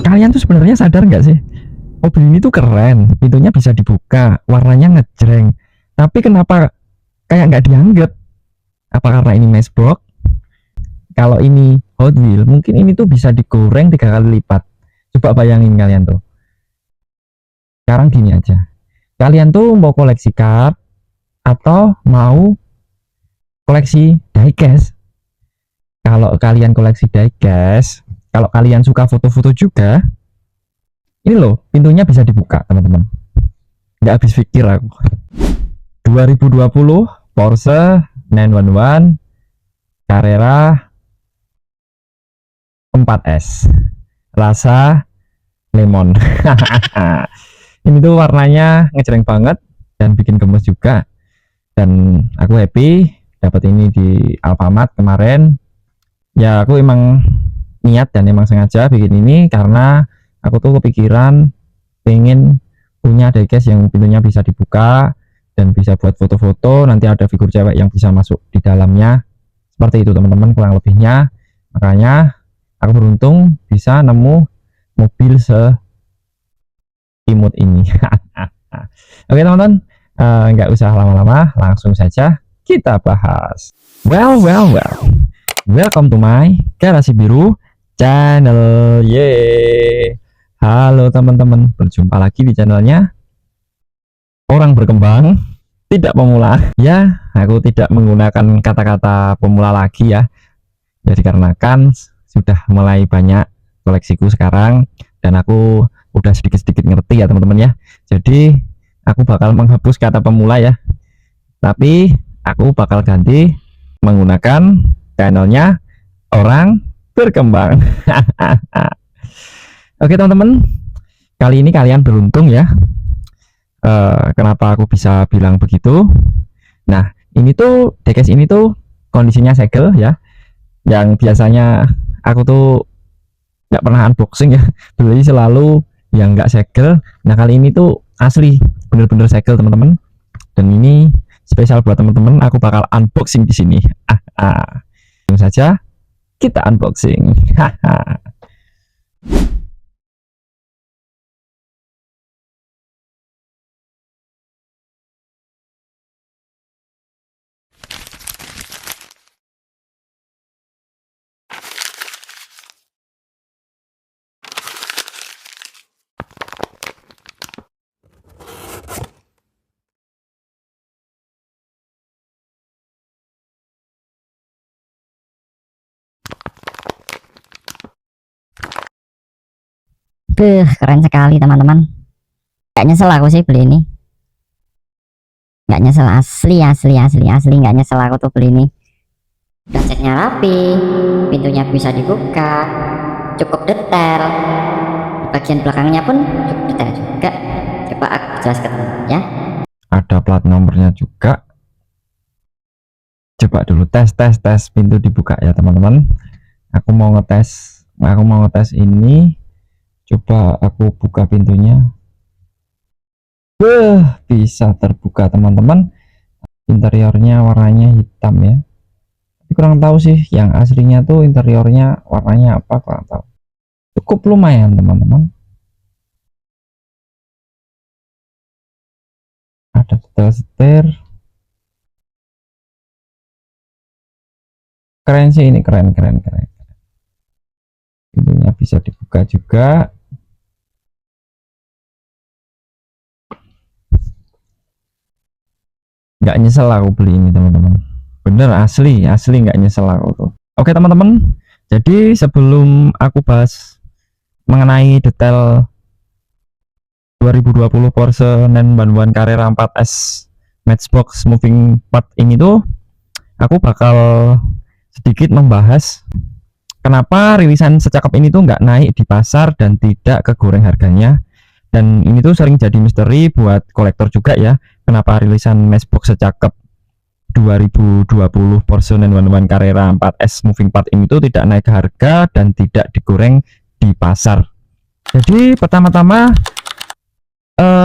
Kalian tuh sebenarnya sadar nggak sih? Mobil ini tuh keren, pintunya bisa dibuka, warnanya ngejreng. Tapi kenapa kayak nggak dianggap? Apa karena ini Matchbox? Kalau ini Hot Wheels, mungkin ini tuh bisa digoreng 3 kali lipat. Coba bayangin kalian tuh. Sekarang gini aja. Kalian tuh mau koleksi kart atau mau koleksi diecast? Kalau kalian koleksi diecast, kalau kalian suka foto-foto juga, ini loh, pintunya bisa dibuka, teman-teman. Nggak habis pikir aku. 2020 Porsche 911 Carrera 4S rasa lemon. Ini tuh warnanya ngejreng banget dan bikin gemes juga. Dan aku happy dapat ini di Alfamart kemarin. Ya aku emang niat dan emang sengaja bikin ini karena aku tuh kepikiran pengen punya diecast yang pintunya bisa dibuka dan bisa buat foto-foto. Nanti ada figur cewek yang bisa masuk di dalamnya, seperti itu teman-teman kurang lebihnya. Makanya aku beruntung bisa nemu mobil imut ini. Oke teman-teman, nggak usah lama-lama, langsung saja kita bahas. Well, welcome to my Garasi Biru channel. Yeay. Halo teman-teman, berjumpa lagi di channelnya Orang Berkembang Tidak Pemula. Ya, aku tidak menggunakan kata-kata pemula lagi ya. Jadi karena kan sudah mulai banyak koleksiku sekarang dan aku udah sedikit-sedikit ngerti ya teman-teman ya. Jadi aku bakal menghapus kata pemula ya. Tapi aku bakal ganti menggunakan channelnya Orang Berkembang. Oke teman-teman, kali ini kalian beruntung ya. Kenapa aku bisa bilang begitu? Nah, ini tuh diecast ini tuh kondisinya segel ya. Yang biasanya aku tuh nggak pernah unboxing ya, beli selalu yang nggak segel. Nah kali ini tuh asli bener-bener segel teman-teman. Dan ini spesial buat teman-teman, aku bakal unboxing di sini. Langsung saja kita unboxing. Keren sekali teman-teman. Gak nyesel aku sih beli ini. Gak nyesel, asli gak nyesel aku tuh beli ini. Gadgetnya rapi, pintunya bisa dibuka, cukup detail. Di bagian belakangnya pun cukup detail juga. Coba aku jelaskan ya. Ada plat nomornya juga. Coba dulu tes pintu dibuka ya teman-teman. Aku mau ngetes ini. Coba aku buka pintunya. Bisa terbuka teman-teman. Interiornya warnanya hitam ya. Tapi kurang tahu sih yang aslinya tuh interiornya warnanya apa, kurang tahu. Cukup lumayan teman-teman. Ada detail setir. Keren sih ini, keren. Pintunya bisa dibuka juga. Nggak nyesel aku beli ini teman-teman, bener asli nggak nyesel aku tuh. Oke teman-teman, jadi sebelum aku bahas mengenai detail 2020 Porsche 911 Carrera 4S Matchbox moving part ini tuh, aku bakal sedikit membahas kenapa rilisan secakep ini tuh nggak naik di pasar dan tidak kegoreng harganya. Dan ini tuh sering jadi misteri buat kolektor juga ya, kenapa rilisan Matchbox secakep 2020 Porsche 911 Carrera 4S moving part ini tuh tidak naik harga dan tidak digoreng di pasar. Jadi pertama-tama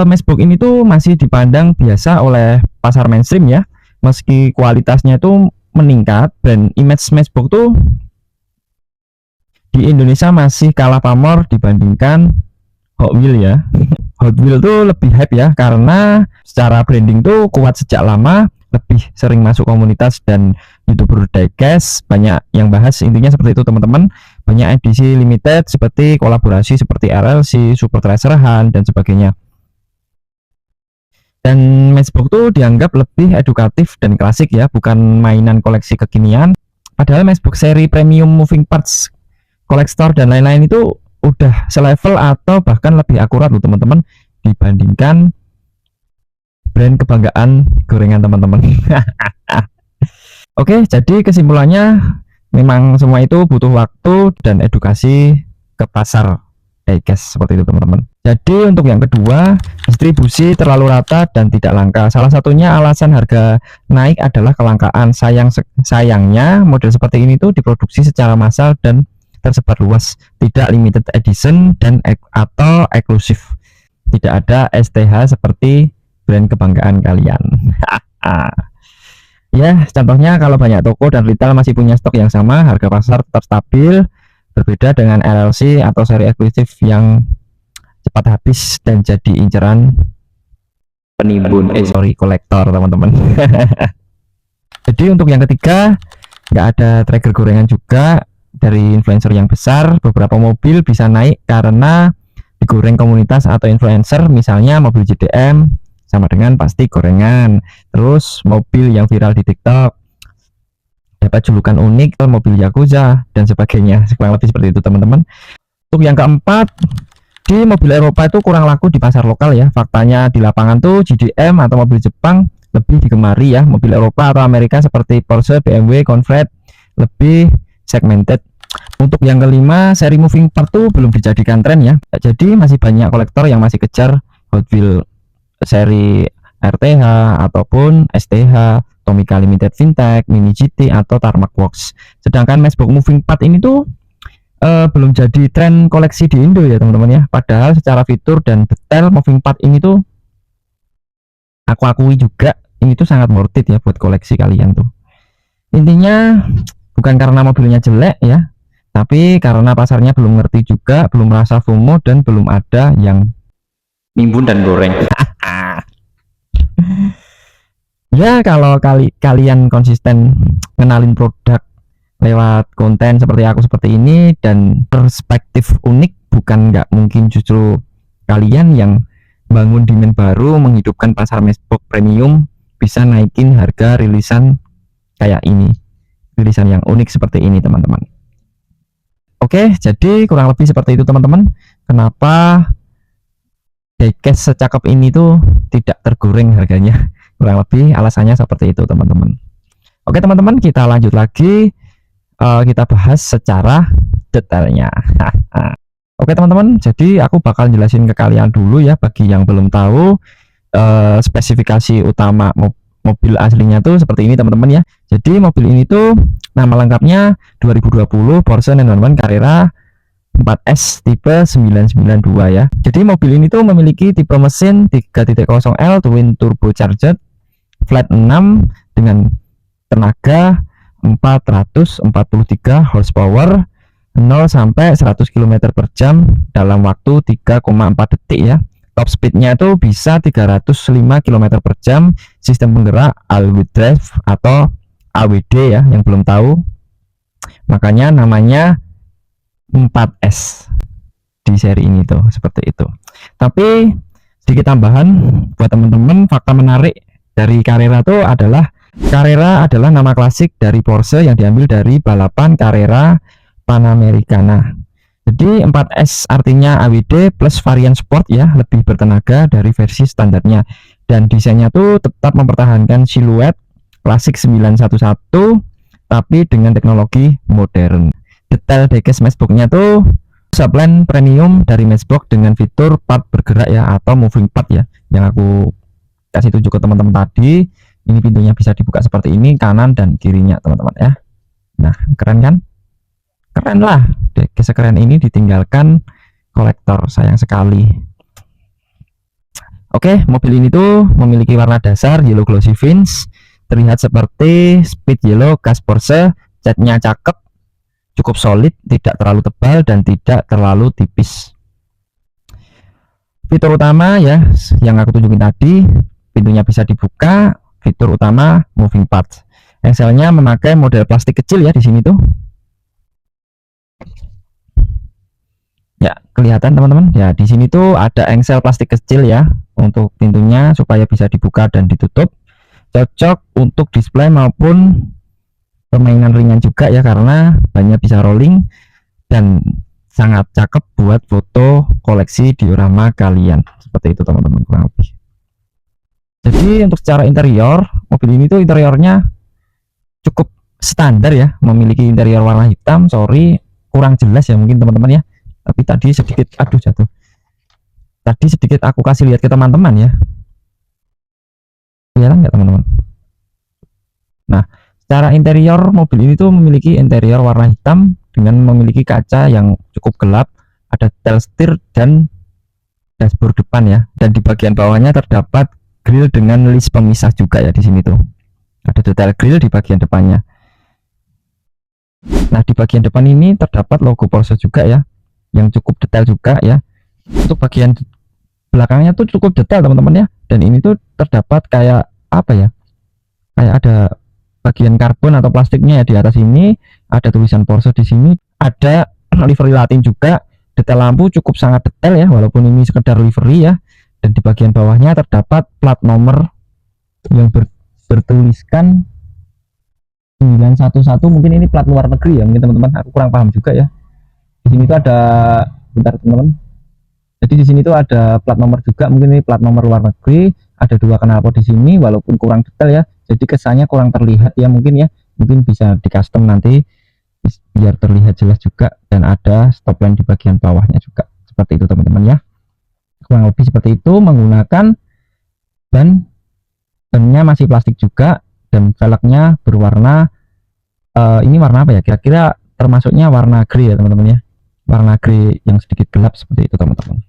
Matchbox ini tuh masih dipandang biasa oleh pasar mainstream ya, meski kualitasnya itu meningkat. Brand image Matchbox tuh di Indonesia masih kalah pamor dibandingkan Hot Wheels ya. Hot Wheels tuh lebih hype ya, karena secara branding tuh kuat sejak lama, lebih sering masuk komunitas dan YouTuber diecast, banyak yang bahas, intinya seperti itu teman-teman. Banyak edisi limited seperti kolaborasi seperti RLC, Super Treasure Hunt dan sebagainya. Dan Matchbox tuh dianggap lebih edukatif dan klasik ya, bukan mainan koleksi kekinian. Padahal Matchbox seri premium moving parts, kolektor dan lain-lain itu udah selevel atau bahkan lebih akurat loh teman-teman, dibandingkan brand kebanggaan gorengan teman-teman. Oke, jadi kesimpulannya memang semua itu butuh waktu dan edukasi ke pasar diecast seperti itu teman-teman. Jadi untuk yang kedua, distribusi terlalu rata dan tidak langka. Salah satunya alasan harga naik adalah kelangkaan. Sayangnya model seperti ini tuh diproduksi secara massal dan tersebar luas, tidak limited edition dan atau eksklusif. Tidak ada STH seperti brand kebanggaan kalian. Ya, contohnya kalau banyak toko dan retail masih punya stok yang sama, harga pasar tetap stabil, berbeda dengan LLC atau seri eksklusif yang cepat habis dan jadi inceran penimbun kolektor teman-teman. Jadi untuk yang ketiga, nggak ada tracker gorengan juga dari influencer yang besar. Beberapa mobil bisa naik karena digoreng komunitas atau influencer, misalnya mobil JDM sama dengan pasti gorengan. Terus mobil yang viral di TikTok dapat julukan unik, mobil Yakuza dan sebagainya, kurang lebih seperti itu teman-teman. Untuk yang keempat, di mobil Eropa itu kurang laku di pasar lokal ya. Faktanya di lapangan tuh JDM atau mobil Jepang lebih digemari ya. Mobil Eropa atau Amerika seperti Porsche, BMW, Conrad lebih segmented. Untuk yang kelima, seri moving part tuh belum dijadikan tren ya. Jadi masih banyak kolektor yang masih kejar Hot Wheels seri RTH ataupun STH, Tomica Limited Vintage, Mini GT atau Tarmac Works. Sedangkan Matchbox moving part ini tuh belum jadi tren koleksi di Indo ya teman-teman ya. Padahal secara fitur dan detail moving part ini tuh aku akui juga ini tuh sangat worth it ya buat koleksi kalian tuh. Intinya bukan karena mobilnya jelek ya, tapi karena pasarnya belum ngerti juga, belum merasa FOMO dan belum ada yang nimbun dan goreng. Ya kalau kalian konsisten ngenalin produk lewat konten seperti aku seperti ini dan perspektif unik, bukan nggak mungkin justru kalian yang bangun demand baru, menghidupkan pasar Matchbox premium, bisa naikin harga rilisan kayak ini, rilisan yang unik seperti ini teman-teman. Oke, jadi kurang lebih seperti itu teman-teman. Kenapa diecast secakep ini tuh tidak tergoreng harganya, kurang lebih alasannya seperti itu teman-teman. Oke teman-teman, kita lanjut lagi, kita bahas secara detailnya. Oke teman-teman, jadi aku bakal jelasin ke kalian dulu ya, bagi yang belum tahu spesifikasi utama mobil aslinya tuh seperti ini teman-teman ya. Jadi mobil ini tuh nama lengkapnya 2020 Porsche 911 Carrera 4S tipe 992 ya. Jadi mobil ini tuh memiliki tipe mesin 3.0L twin turbocharged flat 6 dengan tenaga 443 horsepower, 0 sampai 100 km per jam dalam waktu 3,4 detik ya. Top speednya itu bisa 305 km per jam, sistem penggerak all-wheel drive atau AWD ya, yang belum tahu makanya namanya 4S di seri ini tuh seperti itu. Tapi sedikit tambahan buat teman-teman, fakta menarik dari Carrera tuh adalah Carrera adalah nama klasik dari Porsche yang diambil dari balapan Carrera Panamericana. Jadi 4S artinya AWD plus varian sport ya, lebih bertenaga dari versi standarnya, dan desainnya tuh tetap mempertahankan siluet klasik 911 tapi dengan teknologi modern. Detail diecast Matchbox-nya tuh subline premium dari Matchbox dengan fitur part bergerak ya, atau moving part ya, yang aku kasih tunjuk ke teman-teman tadi. Ini pintunya bisa dibuka seperti ini, kanan dan kirinya teman-teman ya. Nah keren kan, keren lah. Diecast sekeren ini ditinggalkan kolektor, sayang sekali. Oke, mobil ini tuh memiliki warna dasar yellow glossy vintage, terlihat seperti speed yellow khas Porsche. Catnya cakep, cukup solid, tidak terlalu tebal dan tidak terlalu tipis. Fitur utama ya yang aku tunjukin tadi, pintunya bisa dibuka. Fitur utama moving parts. Engselnya memakai model plastik kecil ya di sini tuh. Ya, kelihatan teman-teman. Ya, di sini tuh ada engsel plastik kecil ya untuk pintunya supaya bisa dibuka dan ditutup. Cocok untuk display maupun permainan ringan juga ya, karena banyak bisa rolling dan sangat cakep buat foto koleksi diorama kalian. Seperti itu teman-teman kurang lebih. Jadi untuk secara interior, mobil ini tuh interiornya cukup standar ya, memiliki interior warna hitam. Sorry kurang jelas ya mungkin teman-teman ya, tapi tadi sedikit jatuh. Tadi sedikit aku kasih lihat ke teman-teman ya, kelihatan nggak teman-teman? Nah, secara interior mobil ini tuh memiliki interior warna hitam dengan memiliki kaca yang cukup gelap, ada detail setir dan dashboard depan ya, dan di bagian bawahnya terdapat grill dengan list pemisah juga ya. Di sini tuh ada detail grill di bagian depannya. Nah, di bagian depan ini terdapat logo Porsche juga ya, yang cukup detail juga ya. Untuk bagian belakangnya tuh cukup detail teman-teman ya, dan ini tuh terdapat kayak apa ya, kayak ada bagian karbon atau plastiknya ya di atas ini, ada tulisan Porsche di sini, ada livery Latin juga. Detail lampu cukup sangat detail ya, walaupun ini sekedar livery ya. Dan di bagian bawahnya terdapat plat nomor yang bertuliskan 911, mungkin ini plat luar negeri ya mungkin teman-teman, aku kurang paham juga ya. Di sini tuh ada, bentar teman-teman, jadi di sini tuh ada plat nomor juga, mungkin ini plat nomor luar negeri. Ada dua knalpot di sini walaupun kurang detail ya, jadi kesannya kurang terlihat ya, mungkin bisa di custom nanti biar terlihat jelas juga. Dan ada stop lamp di bagian bawahnya juga, seperti itu teman-teman ya, kurang lebih seperti itu. Menggunakan bannya masih plastik juga, dan velgnya berwarna ini warna apa ya, kira-kira termasuknya warna grey ya teman-teman ya, warna grey yang sedikit gelap seperti itu teman-teman.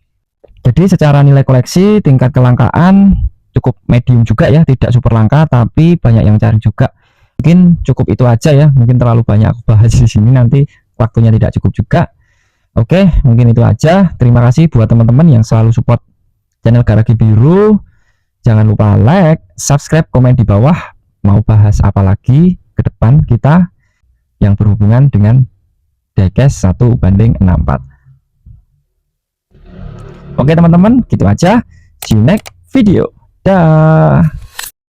Jadi secara nilai koleksi, tingkat kelangkaan cukup medium juga ya, tidak super langka tapi banyak yang cari juga. Mungkin cukup itu aja ya, mungkin terlalu banyak aku bahas di sini, nanti waktunya tidak cukup juga. Oke, mungkin itu aja. Terima kasih buat teman-teman yang selalu support channel Garasi Biru. Jangan lupa like, subscribe, komen di bawah mau bahas apa lagi ke depan kita yang berhubungan dengan diecast 1:64. Oke teman-teman, gitu aja. See you next video. Dah.